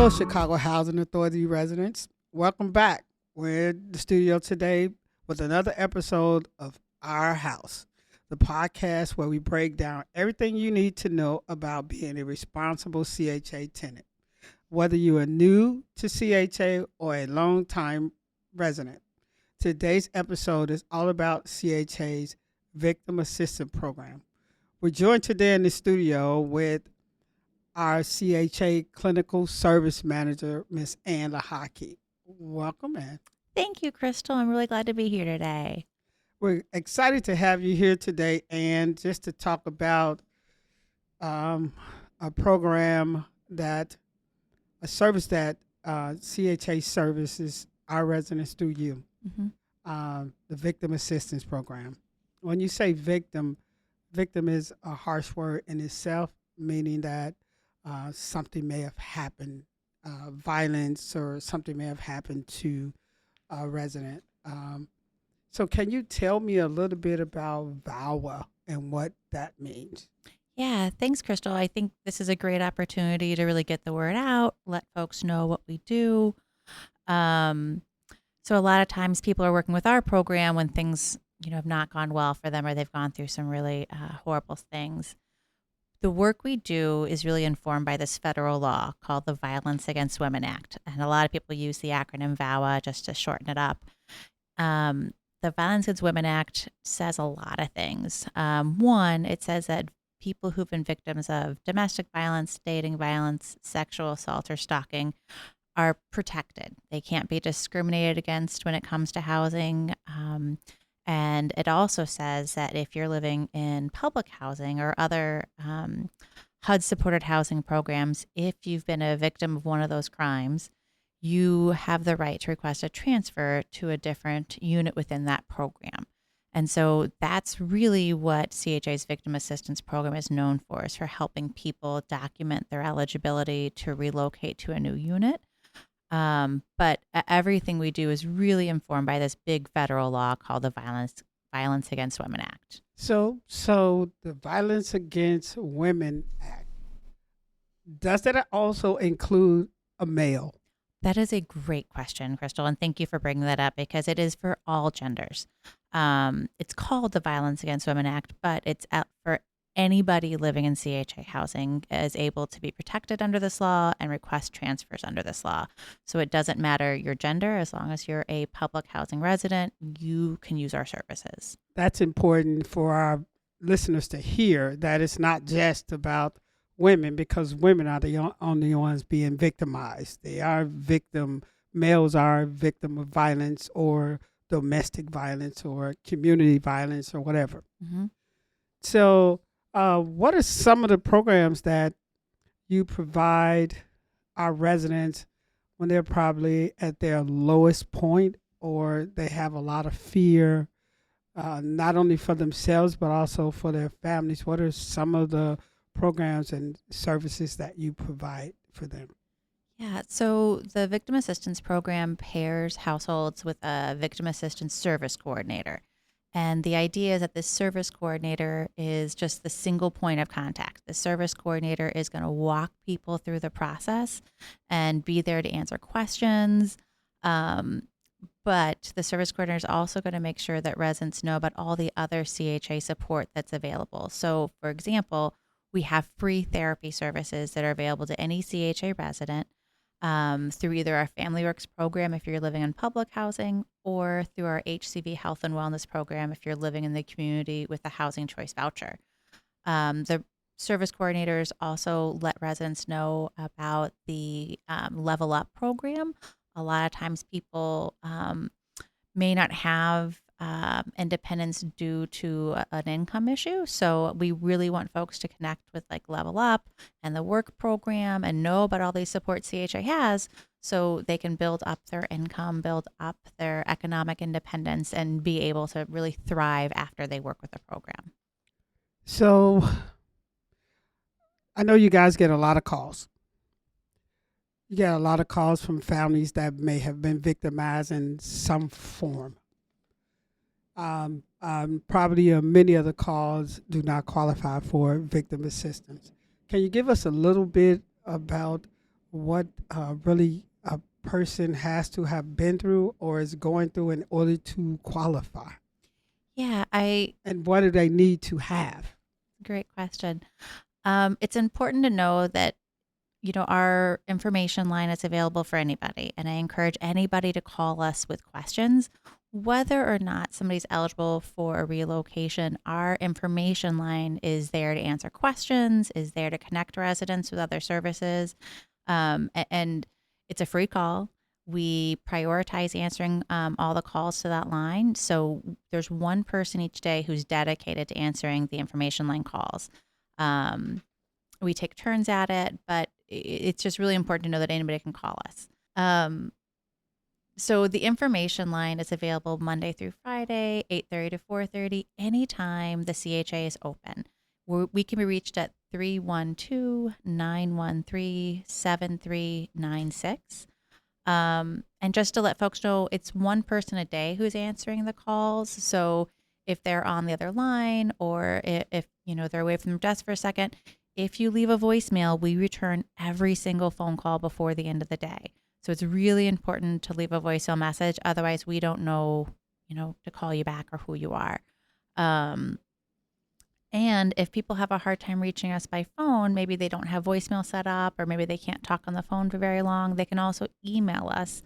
Hello, Chicago Housing Authority residents. Welcome back. We're in the studio today with another episode of Our House, the podcast where we break down everything you need to know about being a responsible CHA tenant. Whether you are new to CHA or a long-time resident, today's episode is all about CHA's Victim Assistance Program. We're joined today in the studio with our CHA Clinical Service Manager, Miss Anne Lehocky. Welcome, Anne. Thank you, Crystal. I'm really glad to be here today. We're excited to have you here today, Anne, just to talk about a program a service that CHA services our residents through you, the Victim Assistance Program. When you say victim is a harsh word in itself, meaning that something may have happened, violence or something may have happened to a resident. So can you tell me a little bit about VOWA and what that means? Yeah, thanks, Crystal. I think this is a great opportunity to really get the word out, let folks know what we do. So a lot of times people are working with our program when things, have not gone well for them or they've gone through some really horrible things. The work we do is really informed by this federal law called the Violence Against Women Act. And a lot of people use the acronym VOWA just to shorten it up. The Violence Against Women Act says a lot of things. One, it says that people who've been victims of domestic violence, dating violence, sexual assault, or stalking are protected. They can't be discriminated against when it comes to housing. And it also says that if you're living in public housing or other HUD-supported housing programs, if you've been a victim of one of those crimes, you have the right to request a transfer to a different unit within that program. And so that's really what CHA's Victim Assistance Program is known for, is for helping people document their eligibility to relocate to a new unit. But everything we do is really informed by this big federal law called the Violence Against Women Act. So the Violence Against Women Act, does that also include a male? That is a great question, Crystal, and thank you for bringing that up because it is for all genders. It's called the Violence Against Women Act, but it's out for anybody living in CHA housing is able to be protected under this law and request transfers under this law. So it doesn't matter your gender, as long as you're a public housing resident, you can use our services. That's important for our listeners to hear, that it's not just about women, because women are the only ones being victimized. Males are victim of violence or domestic violence or community violence or whatever. Mm-hmm. So what are some of the programs that you provide our residents when they're probably at their lowest point or they have a lot of fear, not only for themselves but also for their families? What are some of the programs and services that you provide for them? Yeah, so the Victim Assistance Program pairs households with a Victim Assistance Service Coordinator. And the idea is that this service coordinator is just the single point of contact. The service coordinator is going to walk people through the process and be there to answer questions. But the service coordinator is also going to make sure that residents know about all the other CHA support that's available. So, for example, we have free therapy services that are available to any CHA resident through either our Family Works program if you're living in public housing, or through our HCV Health and Wellness program if you're living in the community with a Housing Choice Voucher. The service coordinators also let residents know about the Level Up program. A lot of times people may not have independence due to an income issue. So we really want folks to connect with like Level Up and the work program and know about all these support CHA has so they can build up their income, build up their economic independence, and be able to really thrive after they work with the program. So I know you guys get a lot of calls. You get a lot of calls from families that may have been victimized in some form. Probably many of the calls do not qualify for victim assistance. Can you give us a little bit about what really a person has to have been through or is going through in order to qualify? Yeah, And what do they need to have? great question. It's important to know that our information line is available for anybody, and I encourage anybody to call us with questions. Whether or not somebody's eligible for a relocation, our information line is there to answer questions, is there to connect residents with other services. And it's a free call. We prioritize answering all the calls to that line. So there's one person each day who's dedicated to answering the information line calls. We take turns at it, but it's just really important to know that anybody can call us. So the information line is available Monday through Friday, 8:30 to 4:30, anytime the CHA is open. We can be reached at 312-913-7396. And just to let folks know, it's one person a day who's answering the calls. So if they're on the other line, or if they're away from their desk for a second, if you leave a voicemail, we return every single phone call before the end of the day. So it's really important to leave a voicemail message. Otherwise, we don't know, to call you back or who you are. And if people have a hard time reaching us by phone, maybe they don't have voicemail set up, or maybe they can't talk on the phone for very long, they can also email us.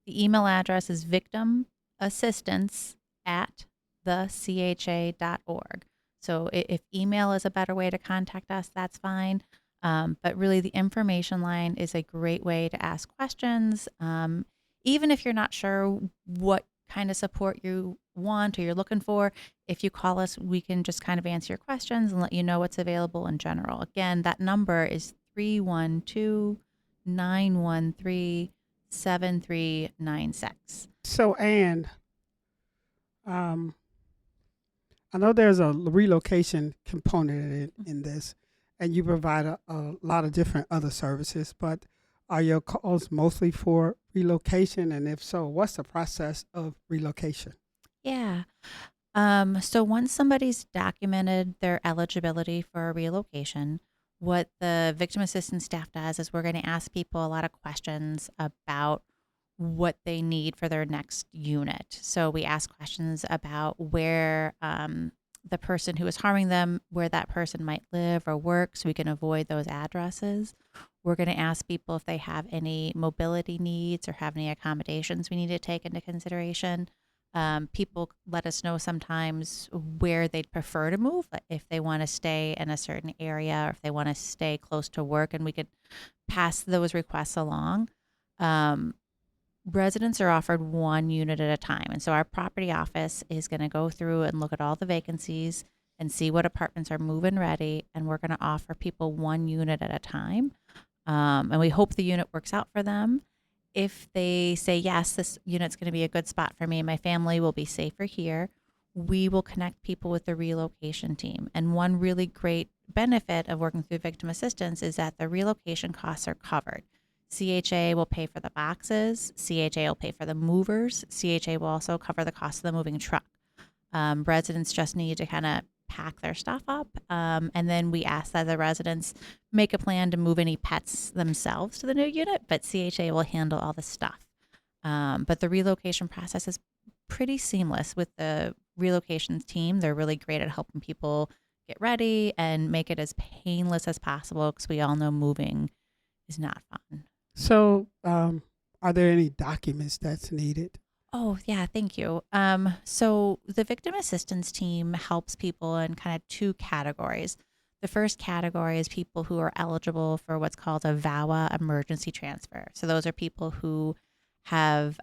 The email address is victimassistance@thecha.org. So if email is a better way to contact us, that's fine. But really, the information line is a great way to ask questions. Even if you're not sure what kind of support you want or you're looking for, if you call us, we can just kind of answer your questions and let you know what's available in general. Again, that number is 312-913-7396. So, Anne, um, I know there's a relocation component in this, and you provide a lot of different other services, but are your calls mostly for relocation? And if so, what's the process of relocation? Yeah. So once somebody's documented their eligibility for a relocation, what the victim assistance staff does is we're going to ask people a lot of questions about what they need for their next unit. So we ask questions about where the person who is harming them, where that person might live or work, so we can avoid those addresses. We're going to ask people if they have any mobility needs or have any accommodations we need to take into consideration. People let us know sometimes where they'd prefer to move, like if they want to stay in a certain area or if they want to stay close to work, and we could pass those requests along. Residents are offered one unit at a time. And so our property office is going to go through and look at all the vacancies and see what apartments are move-in ready. And we're going to offer people one unit at a time. And we hope the unit works out for them. If they say, yes, this unit's going to be a good spot for me, my family will be safer here, we will connect people with the relocation team. And one really great benefit of working through victim assistance is that the relocation costs are covered. CHA will pay for the boxes. CHA will pay for the movers. CHA will also cover the cost of the moving truck. Residents just need to kind of pack their stuff up. And then we ask that the residents make a plan to move any pets themselves to the new unit, but CHA will handle all the stuff. But the relocation process is pretty seamless with the relocation team. They're really great at helping people get ready and make it as painless as possible, because we all know moving is not fun. So, are there any documents that's needed? Oh, yeah, thank you. So the victim assistance team helps people in kind of two categories. The first category is people who are eligible for what's called a VAWA emergency transfer. So those are people who have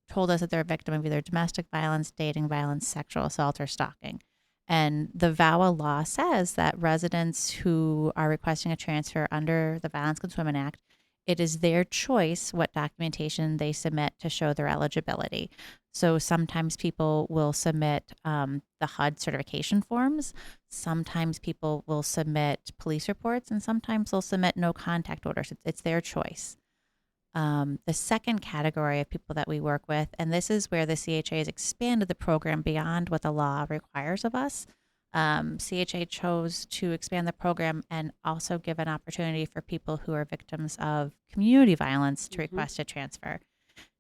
told us that they're a victim of either domestic violence, dating violence, sexual assault, or stalking. And the VAWA law says that residents who are requesting a transfer under the Violence Against Women Act, it is their choice what documentation they submit to show their eligibility. So sometimes people will submit the HUD certification forms. Sometimes people will submit police reports, and sometimes they'll submit no contact orders. It's their choice. The second category of people that we work with, and this is where the CHA has expanded the program beyond what the law requires of us. CHA chose to expand the program and also give an opportunity for people who are victims of community violence to request a transfer.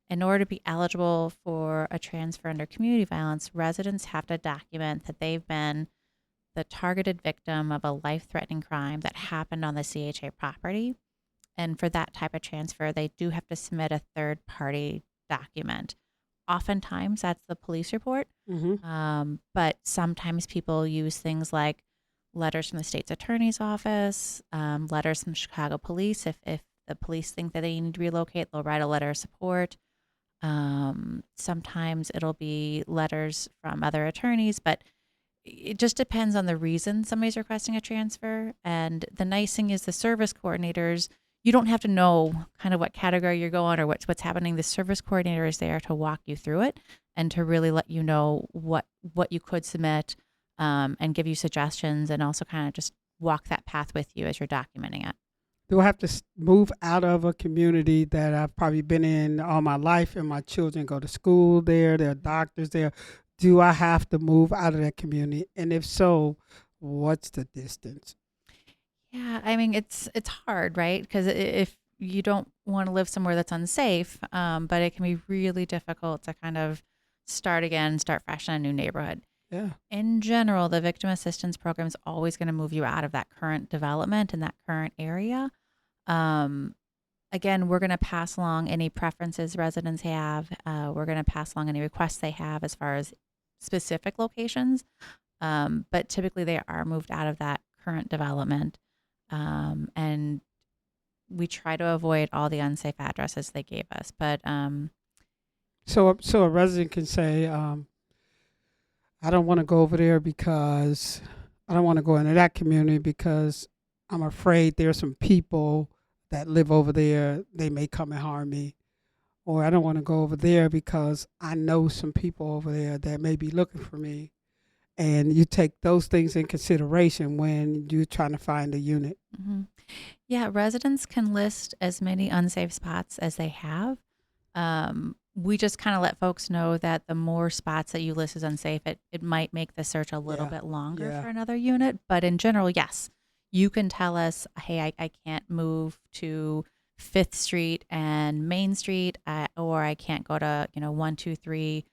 In order to be eligible for a transfer under community violence, residents have to document that they've been the targeted victim of a life-threatening crime that happened on the CHA property. And for that type of transfer, they do have to submit a third-party document. Oftentimes, that's the police report, but sometimes people use things like letters from the state's attorney's office, letters from Chicago police. If the police think that they need to relocate, they'll write a letter of support. Sometimes it'll be letters from other attorneys, but it just depends on the reason somebody's requesting a transfer. And the nice thing is the service coordinators, you don't have to know kind of what category you're going or what's happening. The service coordinator is there to walk you through it and to really let you know what you could submit, and give you suggestions, and also kind of just walk that path with you as you're documenting it. Do I have to move out of a community that I've probably been in all my life and my children go to school there, there are doctors there? Do I have to move out of that community? And if so, what's the distance? Yeah, I mean, it's hard, right? Because if you don't want to live somewhere that's unsafe, but it can be really difficult to kind of start again, start fresh in a new neighborhood. Yeah. In general, the victim assistance program is always going to move you out of that current development in that current area. Again, we're going to pass along any preferences residents have. We're going to pass along any requests they have as far as specific locations. But typically they are moved out of that current development. And we try to avoid all the unsafe addresses they gave us. But so a resident can say, I don't want to go over there because I don't want to go into that community because I'm afraid there's some people that live over there. They may come and harm me. Or I don't want to go over there because I know some people over there that may be looking for me. And you take those things in consideration when you're trying to find a unit. Mm-hmm. Yeah, residents can list as many unsafe spots as they have. We just kind of let folks know that the more spots that you list as unsafe, it might make the search a little bit longer for another unit. But in general, yes, you can tell us, hey, I can't move to 5th Street and Main Street, or I can't go to 123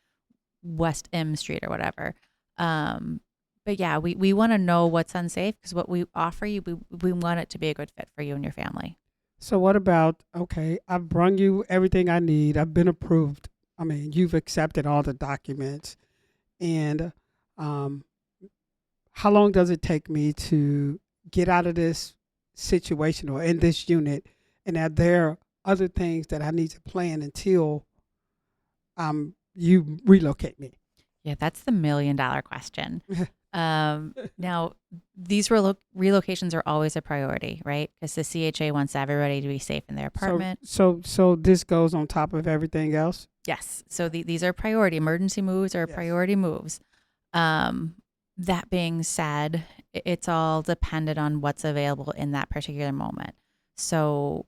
West M Street or whatever. But yeah, we want to know what's unsafe because what we offer you, we want it to be a good fit for you and your family. So what about, okay, I've brung you everything I need. I've been approved. I mean, you've accepted all the documents. And how long does it take me to get out of this situation or in this unit? And are there other things that I need to plan until you relocate me? Yeah, that's the $1 million question. Now, these relocations are always a priority, right? Because the CHA wants everybody to be safe in their apartment. So this goes on top of everything else? Yes. So these are priority. Emergency moves are priority moves. That being said, it's all dependent on what's available in that particular moment. So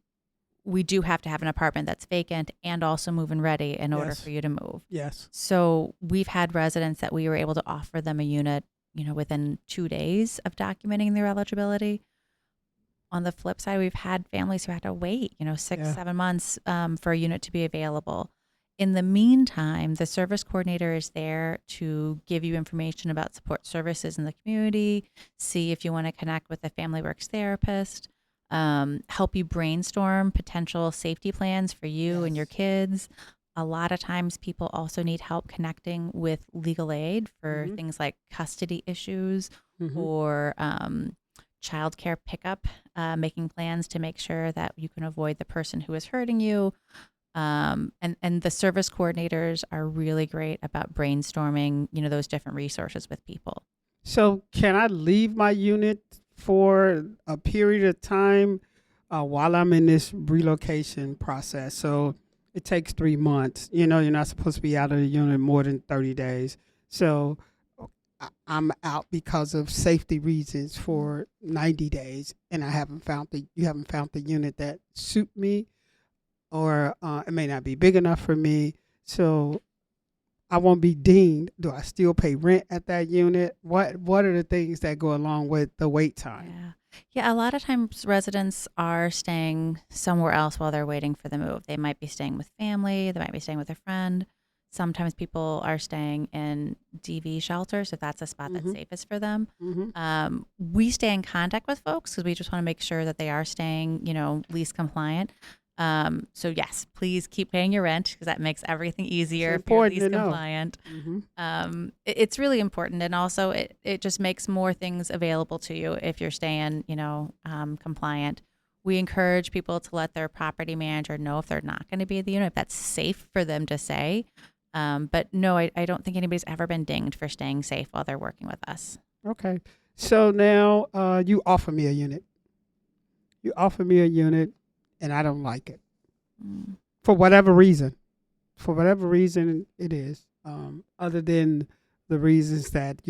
we do have to have an apartment that's vacant and also move-in ready in order for you to move. Yes. So we've had residents that we were able to offer them a unit, within 2 days of documenting their eligibility. On the flip side, we've had families who had to wait, 6-7 months for a unit to be available. In the meantime, the service coordinator is there to give you information about support services in the community, see if you want to connect with a family works therapist, help you brainstorm potential safety plans for you and your kids. A lot of times people also need help connecting with legal aid for things like custody issues or childcare pickup, making plans to make sure that you can avoid the person who is hurting you. And the service coordinators are really great about brainstorming, those different resources with people. So can I leave my unit for a period of time while I'm in this relocation process? So it takes 3 months. You're not supposed to be out of the unit more than 30 days. So I'm out because of safety reasons for 90 days, and you haven't found the unit that suit me, or it may not be big enough for me. So I won't be deemed. Do I still pay rent at that unit? What are the things that go along with the wait time? Yeah. Yeah, a lot of times residents are staying somewhere else while they're waiting for the move. They might be staying with family, they might be staying with a friend. Sometimes people are staying in DV shelters if that's a spot that's Mm-hmm. safest for them. Mm-hmm. We stay in contact with folks because we just want to make sure that they are staying, lease compliant. So yes, please keep paying your rent because that makes everything It's easier if you're important lease to know. compliant. Mm-hmm. It's really important, and also it just makes more things available to you if you're staying, compliant. We encourage people to let their property manager know if they're not going to be at the unit, if that's safe for them to say. But no, I don't think anybody's ever been dinged for staying safe while they're working with us. Okay. So now you offer me a unit. You offer me a unit, and I don't like it Mm. for whatever reason. For whatever reason it is, other than the reasons that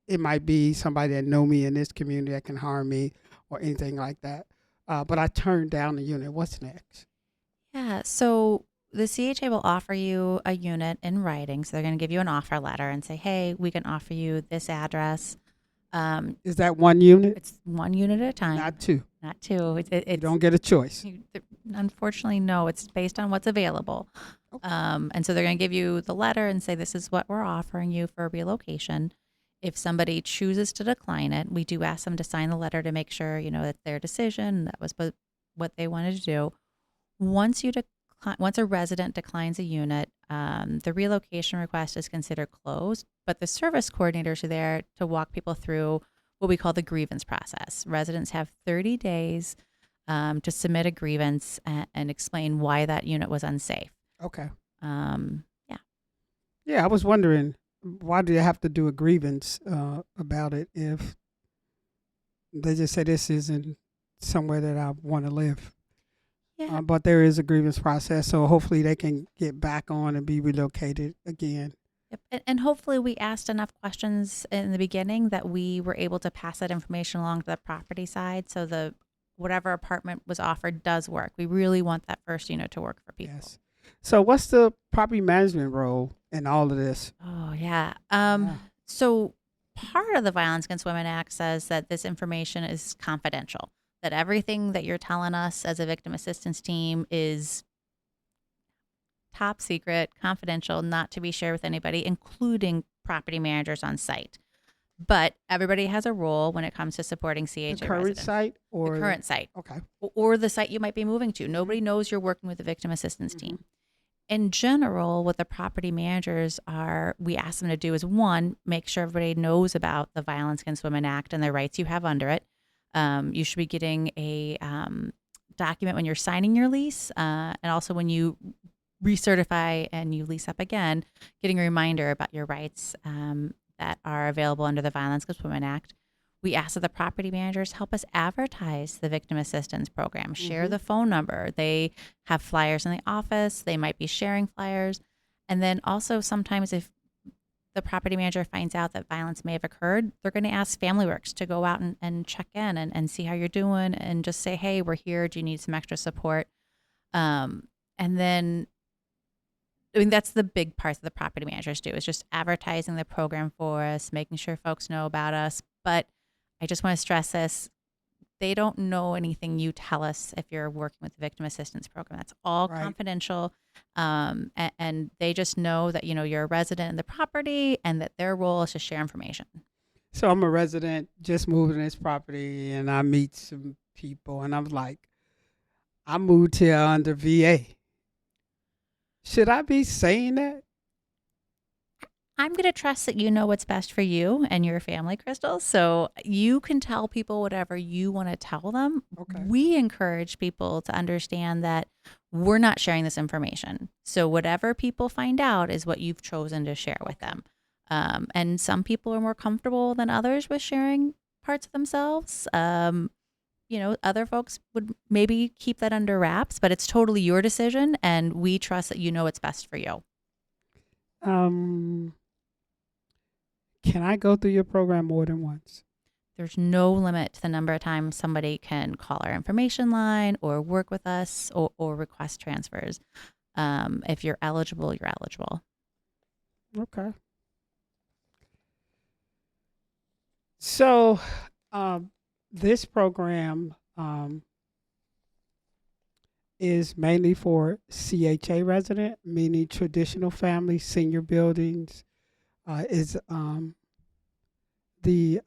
it might be somebody that know me in this community that can harm me or anything like that. But I turned down the unit. What's next? Yeah, so the CHA will offer you a unit in writing. So they're going to give you an offer letter and say, hey, we can offer you this address. Is that one unit? It's one unit at a time, Not two. not two. You don't get a choice. Unfortunately, no, it's based on what's available. Okay. And so they're going to give you the letter and say, this is what we're offering you for relocation. If somebody chooses to decline it, we do ask them to sign the letter to make sure, that's their decision. That was what they wanted to do. Once a resident declines a unit, the relocation request is considered closed, but the service coordinators are there to walk people through what we call the grievance process. Residents have 30 days to submit a grievance and explain why that unit was unsafe. Okay. Yeah. Yeah, I was wondering, why do you have to do a grievance about it if they just say this isn't somewhere that I want to live? Yeah. But there is a grievance process, so hopefully they can get back on and be relocated again. Yep. And hopefully we asked enough questions in the beginning that we were able to pass that information along to the property side. So whatever apartment was offered does work. We really want that first unit to work for people. Yes. So what's the property management role in all of this? Oh, yeah. Yeah. So part of the Violence Against Women Act says that this information is confidential, that everything that you're telling us as a victim assistance team is top secret, confidential, not to be shared with anybody, including property managers on site. But everybody has a role when it comes to supporting CHA The current residents. site or The current site. Okay. Or the site you might be moving to. Nobody knows you're working with the victim assistance team. In general, what the property managers we ask them to do is, one, make sure everybody knows about the Violence Against Women Act and the rights you have under it. You should be getting a document when you're signing your lease, and also when you recertify and you lease up again, getting a reminder about your rights that are available under the Violence Against Women Act. We ask that the property managers help us advertise the victim assistance program, share the phone number. They have flyers in the office. They might be sharing flyers. And then also sometimes if the property manager finds out that violence may have occurred, they're going to ask Family Works to go out and check in and see how you're doing and just say, hey, we're here. Do you need some extra support? And then that's the big part that the property managers do, is just advertising the program for us, making sure folks know about us. But I just want to stress this. They don't know anything you tell us if you're working with the victim assistance program. That's all confidential. And they just know that, you're a resident in the property and that their role is to share information. So I'm a resident, just moved in this property, and I meet some people, and I'm like, I moved here under VA. Should I be saying that? I'm going to trust that you know what's best for you and your family, Crystal. So you can tell people whatever you want to tell them. Okay. We encourage people to understand that we're not sharing this information. So whatever people find out is what you've chosen to share with them. And some people are more comfortable than others with sharing parts of themselves. Other folks would maybe keep that under wraps, but it's totally your decision. And we trust that you know what's best for you. Can I go through your program more than once? There's no limit to the number of times somebody can call our information line or work with us or request transfers. If you're eligible, you're eligible. Okay. So, this program is mainly for CHA resident, meaning traditional family, senior buildings. Is the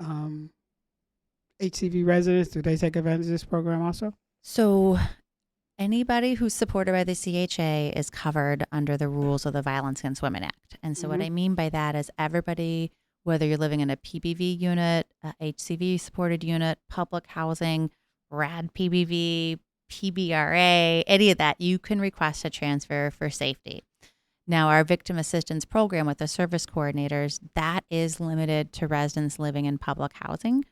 HCV residents, do they take advantage of this program also? So anybody who's supported by the CHA is covered under the rules of the Violence Against Women Act. And so what I mean by that is everybody, whether you're living in a PBV unit, a HCV supported unit, public housing, RAD PBV, PBRA, any of that, you can request a transfer for safety. Now, our victim assistance program with the service coordinators, that is limited to residents living in public housing.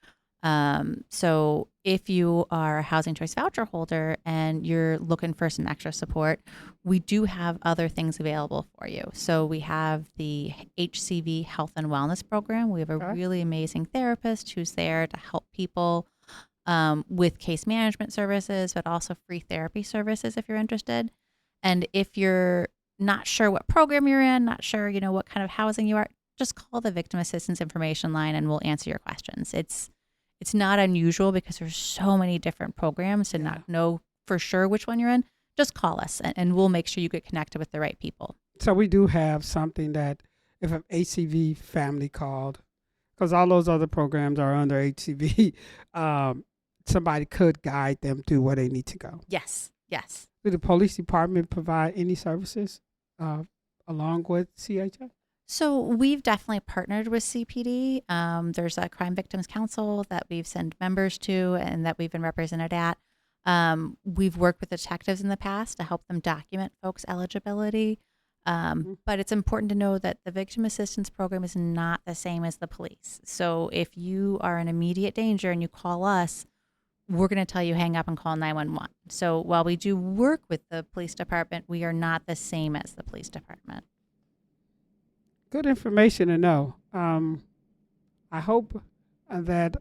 So if you are a housing choice voucher holder and you're looking for some extra support, we do have other things available for you. So we have the HCV Health and Wellness Program. We have a really amazing therapist who's there to help people with case management services, but also free therapy services if you're interested. And if you're not sure what program you're in, not sure, what kind of housing you are, just call the Victim Assistance Information Line and we'll answer your questions. It's not unusual because there's so many different programs to not know for sure which one you're in. Just call us and we'll make sure you get connected with the right people. So we do have something that if an HCV family called, because all those other programs are under HCV, somebody could guide them to where they need to go. Yes. Do the police department provide any services along with CHA? So we've definitely partnered with CPD. There's a Crime Victims Council that we've sent members to and that we've been represented at. We've worked with detectives in the past to help them document folks' eligibility. But it's important to know that the Victim Assistance Program is not the same as the police. So if you are in immediate danger and you call us, we're going to tell you hang up and call 911. So while we do work with the police department, we are not the same as the police department. Good information to know. I hope that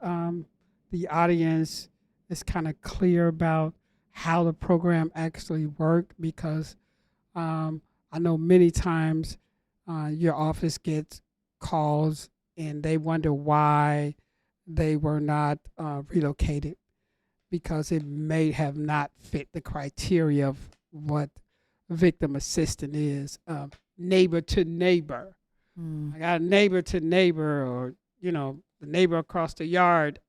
the audience is kind of clear about how the program actually worked, because I know many times your office gets calls and they wonder why they were not relocated, because it may have not fit the criteria of what victim assistant is, neighbor to neighbor. I got a neighbor to neighbor, or, the neighbor across the yard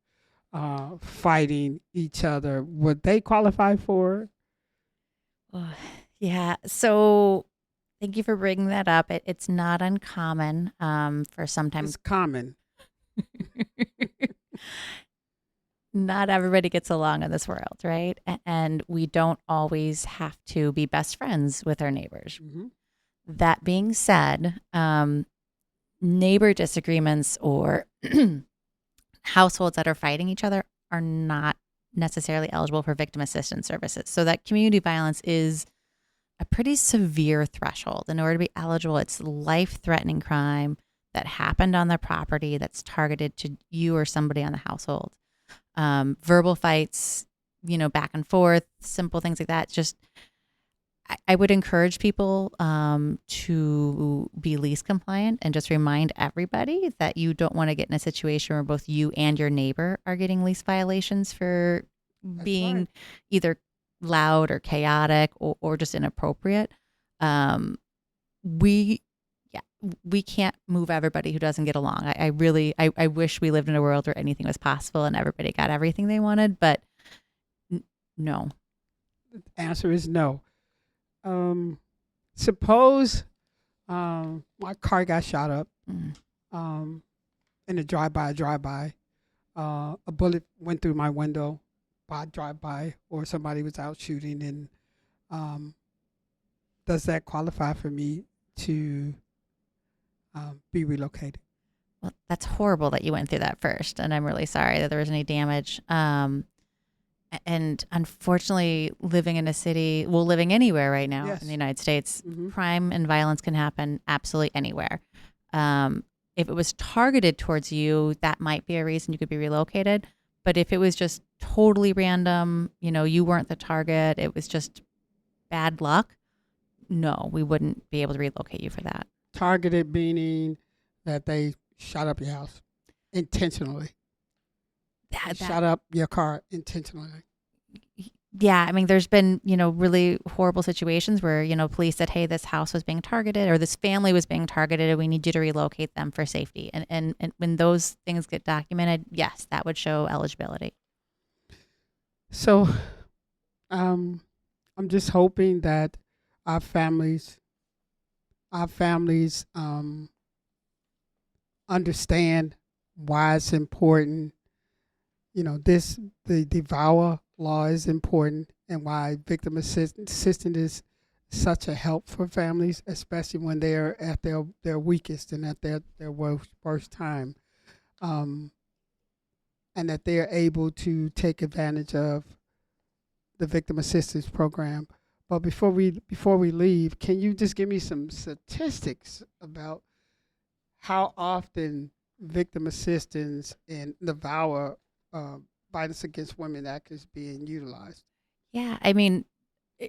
fighting each other. Would they qualify for it? Yeah. So thank you for bringing that up. It's not uncommon for sometimes. It's common. Not everybody gets along in this world, right? And we don't always have to be best friends with our neighbors. That being said, neighbor disagreements or households that are fighting each other are not necessarily eligible for victim assistance services. So that community violence is a pretty severe threshold. In order to be eligible, it's life-threatening crime that happened on the property that's targeted to you or somebody on the household. Verbal fights, back and forth, simple things like that. Just, I would encourage people to be lease compliant and just remind everybody that you don't want to get in a situation where both you and your neighbor are getting lease violations for being either loud or chaotic or just inappropriate. We can't move everybody who doesn't get along. I wish we lived in a world where anything was possible and everybody got everything they wanted, but no. The answer is no. Suppose my car got shot up in a drive-by. A bullet went through my window by drive-by, or somebody was out shooting, and does that qualify for me to be relocated? Well, that's horrible that you went through that first, and I'm really sorry that there was any damage. And unfortunately, living in a city, living anywhere right now in the United States, crime and violence can happen absolutely anywhere. If it was targeted towards you, that might be a reason you could be relocated. But if it was just totally random, you weren't the target, it was just bad luck, no, we wouldn't be able to relocate you for that. Targeted meaning that they shot up your house intentionally. Shot up your car intentionally. Yeah, I mean, there's been, really horrible situations where, police said, hey, this house was being targeted or this family was being targeted and we need you to relocate them for safety. And when those things get documented, yes, that would show eligibility. So I'm just hoping that our families understand why it's important. The VOWA law is important and why victim assistance is such a help for families, especially when they're at their weakest and at their worst time. And that they're able to take advantage of the victim assistance program. But before we leave, can you just give me some statistics about how often victim assistance and the VOWA Violence Against Women Act is being utilized? Yeah, I mean,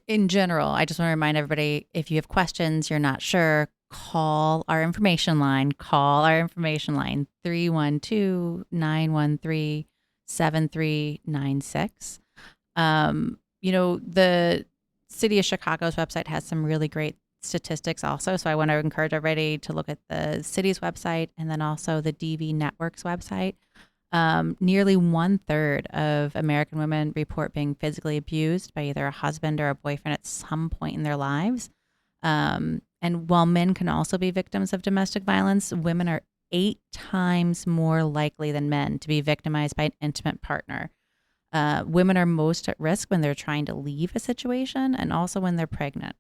in general, I just want to remind everybody, if you have questions, you're not sure, call our information line. 312-913-7396. The City of Chicago's website has some really great statistics also. So I want to encourage everybody to look at the city's website and then also the DV Network's website. Nearly 1/3 of American women report being physically abused by either a husband or a boyfriend at some point in their lives. And while men can also be victims of domestic violence, women are 8 times more likely than men to be victimized by an intimate partner. Women are most at risk when they're trying to leave a situation and also when they're pregnant.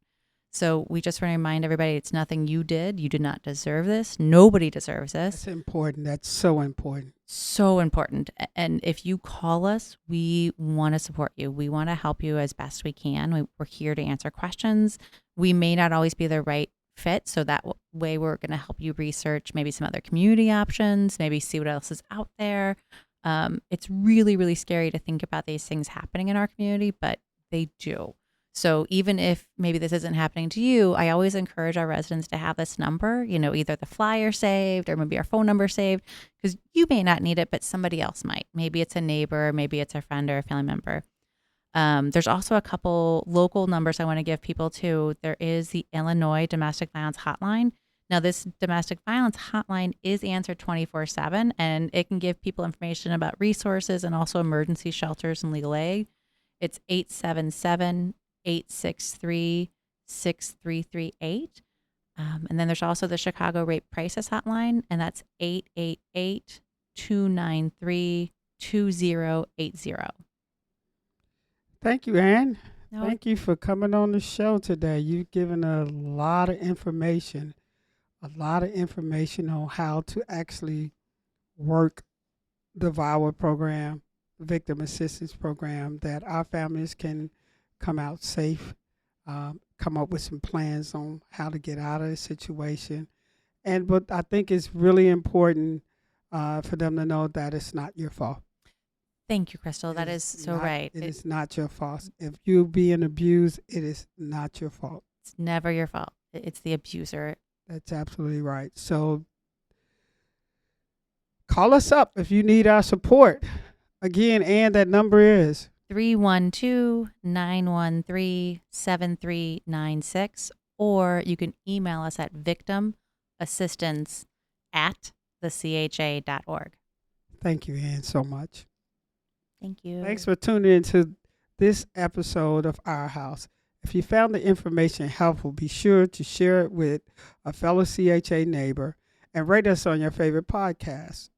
So we just want to remind everybody, it's nothing you did. You did not deserve this. Nobody deserves this. That's important. That's so important. So important. And if you call us, we want to support you. We want to help you as best we can. We're here to answer questions. We may not always be the right fit. So that way we're going to help you research maybe some other community options, maybe see what else is out there. It's really, really scary to think about these things happening in our community, but they do. So even if maybe this isn't happening to you, I always encourage our residents to have this number, either the flyer saved or maybe our phone number saved, because you may not need it, but somebody else might. Maybe it's a neighbor, maybe it's a friend or a family member. There's also a couple local numbers I want to give people too. There is the Illinois Domestic Violence Hotline. Now, this domestic violence hotline is answered 24/7, and it can give people information about resources and also emergency shelters and legal aid. It's 877-863-6338. And then there's also the Chicago Rape Crisis Hotline, and that's 888-293-2080. Thank you, Anne. Thank you for coming on the show today. You've given a lot of information on how to actually work the VOWA program, victim assistance program, that our families can come out safe, come up with some plans on how to get out of the situation. But I think it's really important for them to know that it's not your fault. Thank you, Crystal. That is so right. It is not your fault. If you're being abused, it is not your fault. It's never your fault. It's the abuser. That's absolutely right. So call us up if you need our support. Again, Ann, that number is 312-913-7396, or you can email us at victimassistance@thecha.org. Thank you, Ann, so much. Thank you. Thanks for tuning into this episode of Our House. If you found the information helpful, be sure to share it with a fellow CHA neighbor and rate us on your favorite podcast.